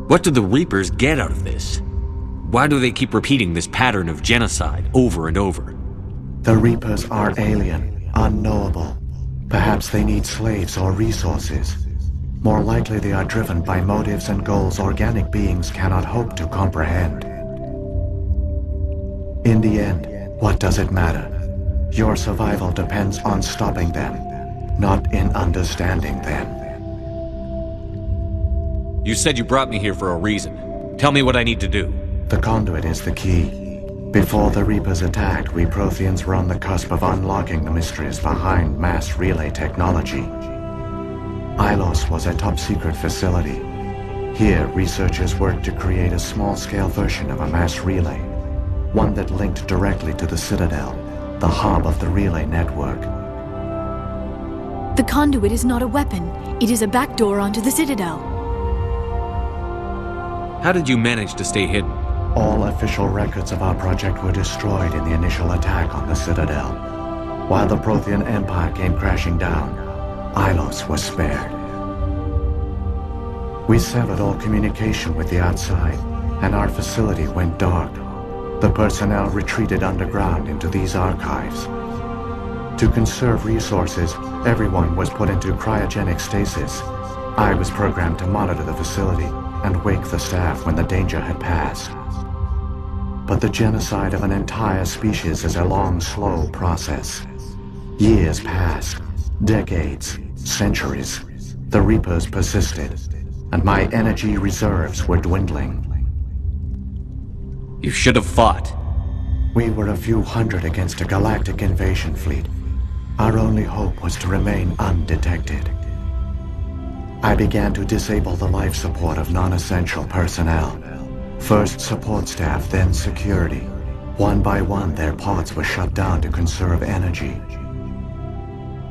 What do the Reapers get out of this? Why do they keep repeating this pattern of genocide over and over? The Reapers are alien, unknowable. Perhaps they need slaves or resources. More likely they are driven by motives and goals organic beings cannot hope to comprehend. In the end, what does it matter? Your survival depends on stopping them, not in understanding them. You said you brought me here for a reason. Tell me what I need to do. The conduit is the key. Before the Reapers attacked, we Protheans were on the cusp of unlocking the mysteries behind mass relay technology. Ilos was a top-secret facility. Here, researchers worked to create a small-scale version of a mass relay, one that linked directly to the Citadel, the hub of the relay network. The conduit is not a weapon. It is a backdoor onto the Citadel. How did you manage to stay hidden? All official records of our project were destroyed in the initial attack on the Citadel. While the Prothean Empire came crashing down, Ilos was spared. We severed all communication with the outside, and our facility went dark. The personnel retreated underground into these archives. To conserve resources, everyone was put into cryogenic stasis. I was programmed to monitor the facility and wake the staff when the danger had passed. But the genocide of an entire species is a long, slow process. Years passed, decades, centuries. The Reapers persisted, and my energy reserves were dwindling. You should have fought. We were a few hundred against a galactic invasion fleet. Our only hope was to remain undetected. I began to disable the life support of non-essential personnel. First support staff, then security. One by one, their pods were shut down to conserve energy.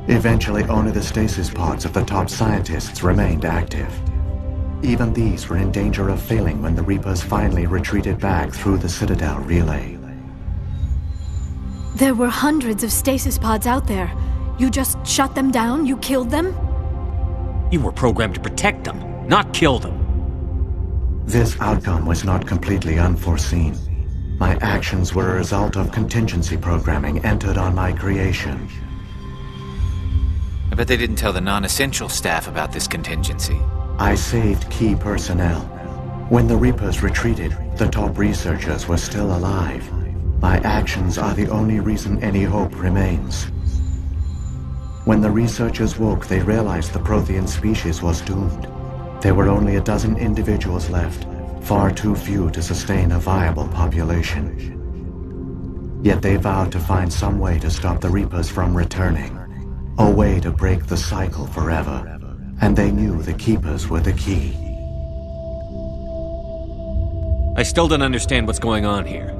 Eventually, only the stasis pods of the top scientists remained active. Even these were in danger of failing when the Reapers finally retreated back through the Citadel relay. There were hundreds of stasis pods out there. You just shut them down? You killed them? You were programmed to protect them, not kill them. This outcome was not completely unforeseen. My actions were a result of contingency programming entered on my creation. I bet they didn't tell the non-essential staff about this contingency. I saved key personnel. When the Reapers retreated, the top researchers were still alive. My actions are the only reason any hope remains. When the researchers woke, they realized the Prothean species was doomed. There were only a dozen individuals left, far too few to sustain a viable population. Yet they vowed to find some way to stop the Reapers from returning, a way to break the cycle forever. And they knew the Keepers were the key. I still don't understand what's going on here.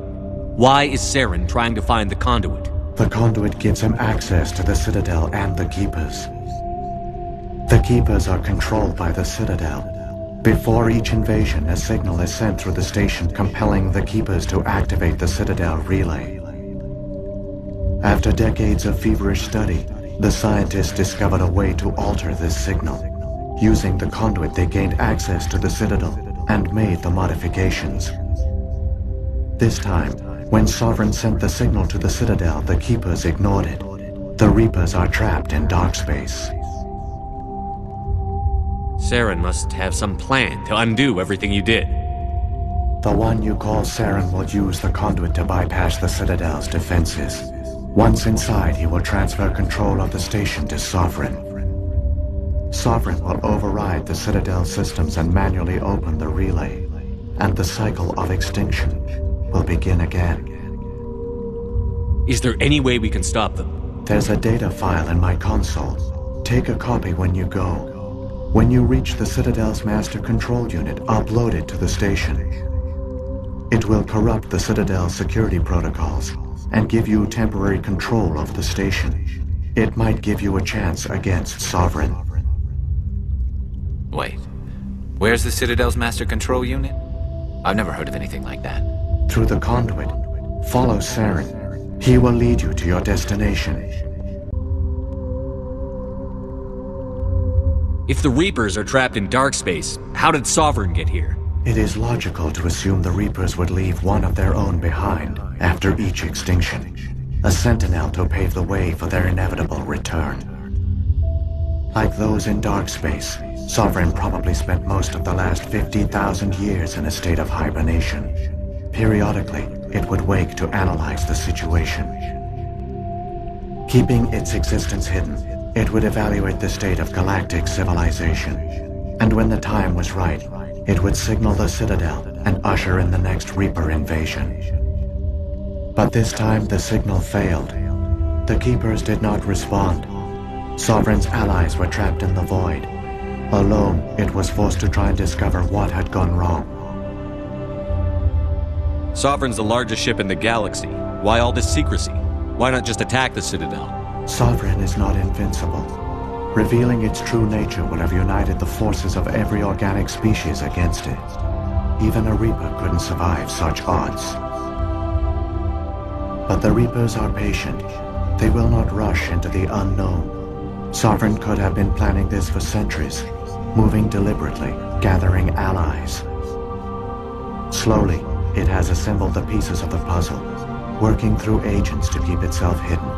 Why is Saren trying to find the conduit? The conduit gives him access to the Citadel and the Keepers. The Keepers are controlled by the Citadel. Before each invasion, a signal is sent through the station compelling the Keepers to activate the Citadel relay. After decades of feverish study, the scientists discovered a way to alter this signal. Using the conduit, they gained access to the Citadel and made the modifications. This time, when Sovereign sent the signal to the Citadel, the Keepers ignored it. The Reapers are trapped in dark space. Saren must have some plan to undo everything you did. The one you call Saren will use the conduit to bypass the Citadel's defenses. Once inside, he will transfer control of the station to Sovereign. Sovereign will override the Citadel systems and manually open the relay, and the cycle of extinction will begin again. Is there any way we can stop them? There's a data file in my console. Take a copy when you go. When you reach the Citadel's master control unit, upload it to the station. It will corrupt the Citadel's security protocols and give you temporary control of the station. It might give you a chance against Sovereign. Wait, where's the Citadel's master control unit? I've never heard of anything like that. Through the conduit, follow Saren. He will lead you to your destination. If the Reapers are trapped in dark space, how did Sovereign get here? It is logical to assume the Reapers would leave one of their own behind after each extinction, a sentinel to pave the way for their inevitable return. Like those in dark space, Sovereign probably spent most of the last 50,000 years in a state of hibernation. Periodically, it would wake to analyze the situation. Keeping its existence hidden, it would evaluate the state of galactic civilization. And when the time was right, it would signal the Citadel and usher in the next Reaper invasion. But this time the signal failed. The Keepers did not respond. Sovereign's allies were trapped in the void. Alone, it was forced to try and discover what had gone wrong. Sovereign's the largest ship in the galaxy. Why all this secrecy? Why not just attack the Citadel? Sovereign is not invincible. Revealing its true nature would have united the forces of every organic species against it. Even a Reaper couldn't survive such odds. But the Reapers are patient. They will not rush into the unknown. Sovereign could have been planning this for centuries, moving deliberately, gathering allies. Slowly, it has assembled the pieces of the puzzle, working through agents to keep itself hidden.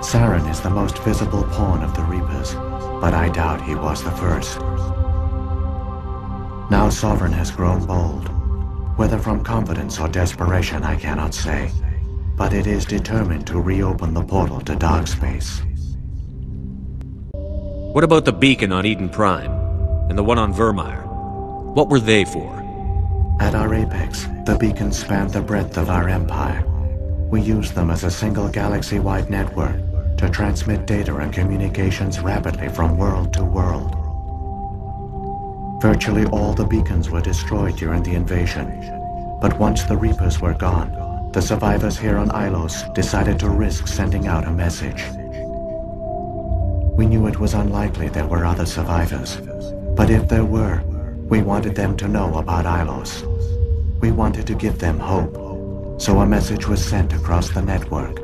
Saren is the most visible pawn of the Reapers, but I doubt he was the first. Now Sovereign has grown bold. Whether from confidence or desperation, I cannot say. But it is determined to reopen the portal to dark space. What about the beacon on Eden Prime? And the one on Vermeer? What were they for? At our apex, the beacons spanned the breadth of our empire. We used them as a single galaxy-wide network to transmit data and communications rapidly from world to world. Virtually all the beacons were destroyed during the invasion, but once the Reapers were gone, the survivors here on Ilos decided to risk sending out a message. We knew it was unlikely there were other survivors, but if there were, we wanted them to know about Ilos. We wanted to give them hope, so a message was sent across the network.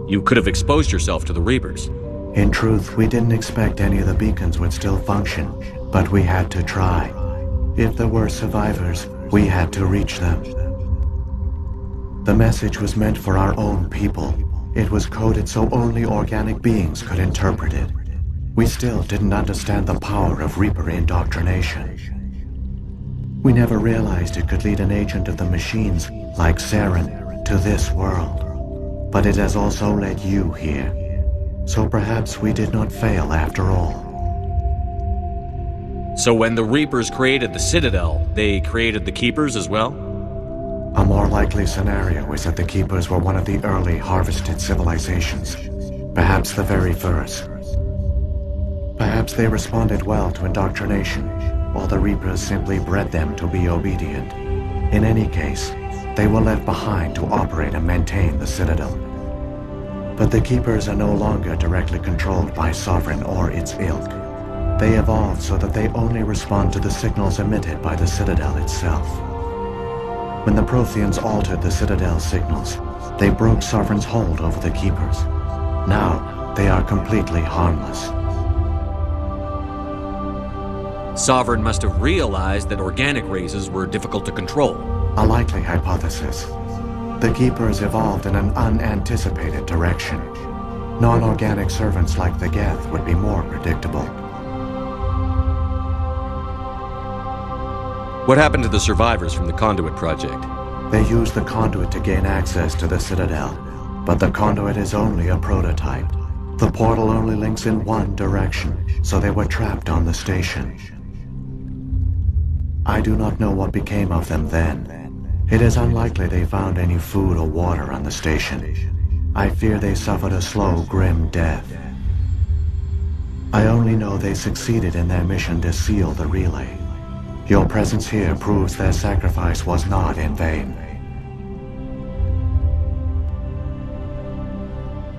You could have exposed yourself to the Reapers. In truth, we didn't expect any of the beacons would still function, but we had to try. If there were survivors, we had to reach them. The message was meant for our own people. It was coded so only organic beings could interpret it. We still didn't understand the power of Reaper indoctrination. We never realized it could lead an agent of the machines, like Saren, to this world. But it has also led you here. So perhaps we did not fail after all. So when the Reapers created the Citadel, they created the Keepers as well? A more likely scenario is that the Keepers were one of the early harvested civilizations. Perhaps the very first. Perhaps they responded well to indoctrination, while the Reapers simply bred them to be obedient. In any case, they were left behind to operate and maintain the Citadel. But the Keepers are no longer directly controlled by Sovereign or its ilk. They evolved so that they only respond to the signals emitted by the Citadel itself. When the Protheans altered the Citadel's signals, they broke Sovereign's hold over the Keepers. Now, they are completely harmless. Sovereign must have realized that organic races were difficult to control. A likely hypothesis. The Keepers evolved in an unanticipated direction. Non-organic servants like the Geth would be more predictable. What happened to the survivors from the Conduit project? They used the Conduit to gain access to the Citadel, but the Conduit is only a prototype. The portal only links in one direction, so they were trapped on the station. I do not know what became of them then. It is unlikely they found any food or water on the station. I fear they suffered a slow, grim death. I only know they succeeded in their mission to seal the relay. Your presence here proves their sacrifice was not in vain.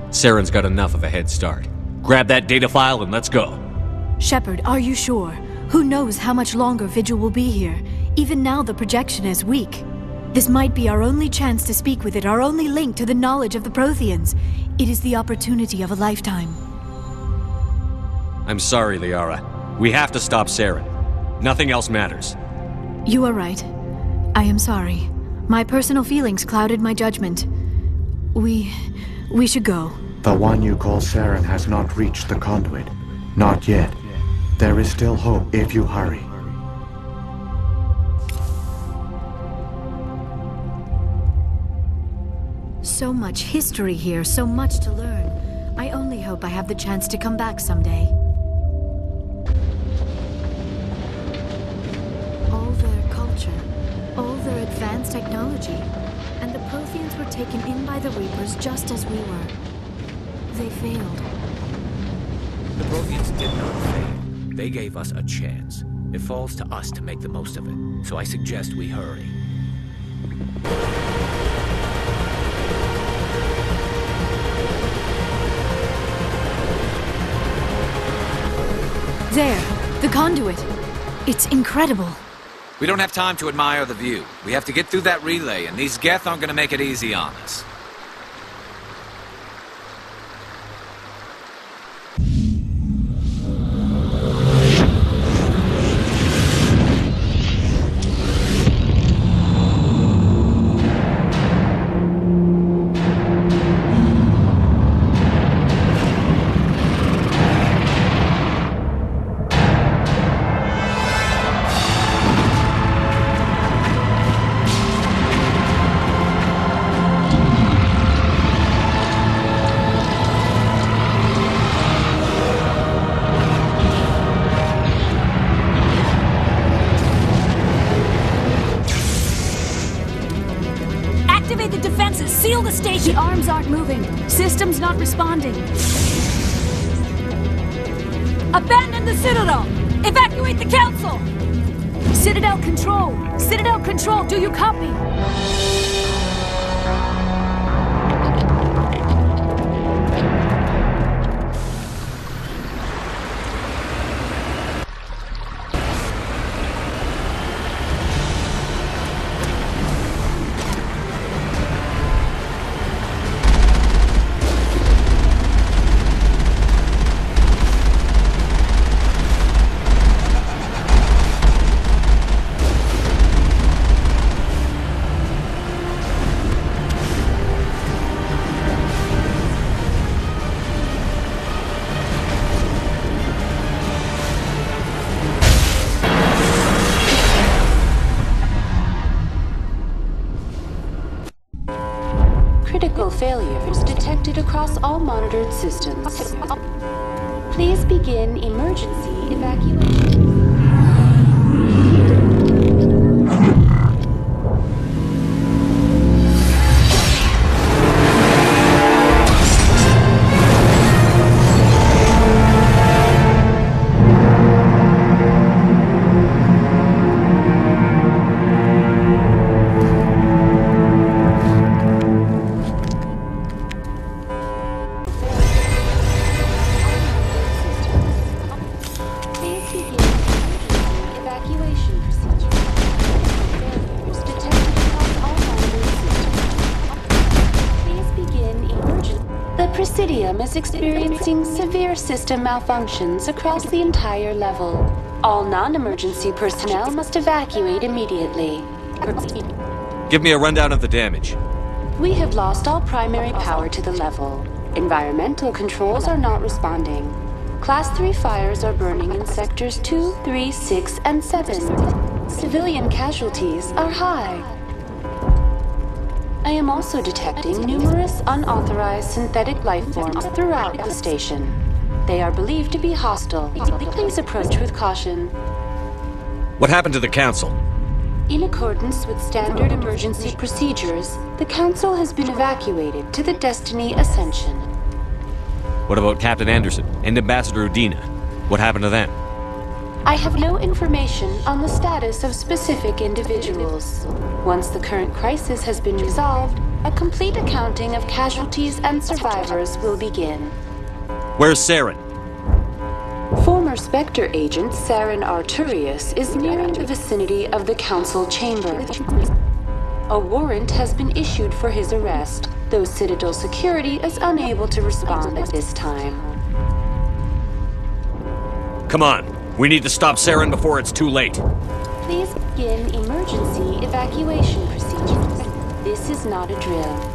Saren's got enough of a head start. Grab that data file and let's go. Shepard, are you sure? Who knows how much longer Vigil will be here? Even now the projection is weak. This might be our only chance to speak with it, our only link to the knowledge of the Protheans. It is the opportunity of a lifetime. I'm sorry, Liara. We have to stop Saren. Nothing else matters. You are right. I am sorry. My personal feelings clouded my judgment. We should go. The one you call Saren has not reached the conduit. Not yet. There is still hope if you hurry. So much history here, so much to learn. I only hope I have the chance to come back someday. All their culture, all their advanced technology, and the Protheans were taken in by the Reapers just as we were. They failed. The Protheans did not fail. They gave us a chance. It falls to us to make the most of it. So I suggest we hurry. There, the conduit. It's incredible. We don't have time to admire the view. We have to get through that relay, and these Geth aren't gonna make it easy on us. Activate the defenses! Seal the station! The arms aren't moving. Systems not responding. Abandon the Citadel! Evacuate the Council! Citadel Control! Citadel Control, do you copy? Critical failures detected across all monitored systems. Please begin emergency evacuation. Presidium is experiencing severe system malfunctions across the entire level. All non-emergency personnel must evacuate immediately. Give me a rundown of the damage. We have lost all primary power to the level. Environmental controls are not responding. Class 3 fires are burning in sectors 2, 3, 6, and 7. Civilian casualties are high. I am also detecting numerous unauthorized synthetic life forms throughout the station. They are believed to be hostile. Please approach with caution. What happened to the Council? In accordance with standard emergency procedures, the Council has been evacuated to the Destiny Ascension. What about Captain Anderson and Ambassador Udina? What happened to them? I have no information on the status of specific individuals. Once the current crisis has been resolved, a complete accounting of casualties and survivors will begin. Where's Saren? Former Spectre agent Saren Arturius is nearing the vicinity of the Council chamber. A warrant has been issued for his arrest, though Citadel security is unable to respond at this time. Come on. We need to stop Saren before it's too late. Please begin emergency evacuation procedures. This is not a drill.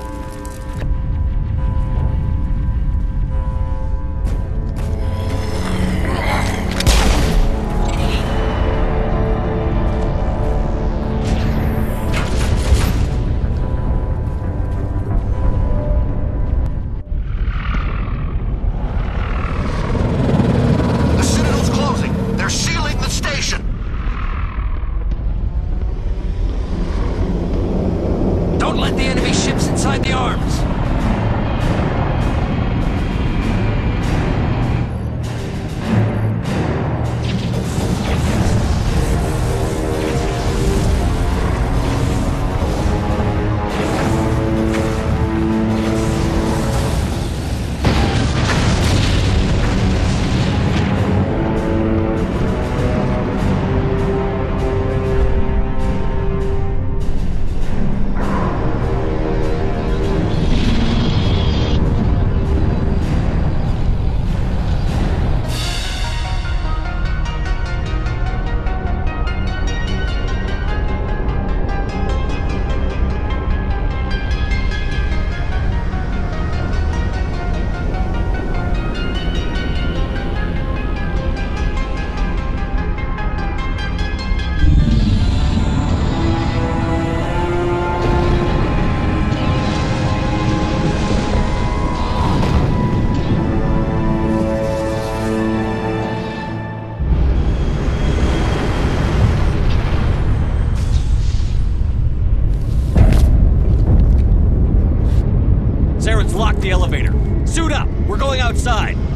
Lock the elevator. Suit up! We're going outside!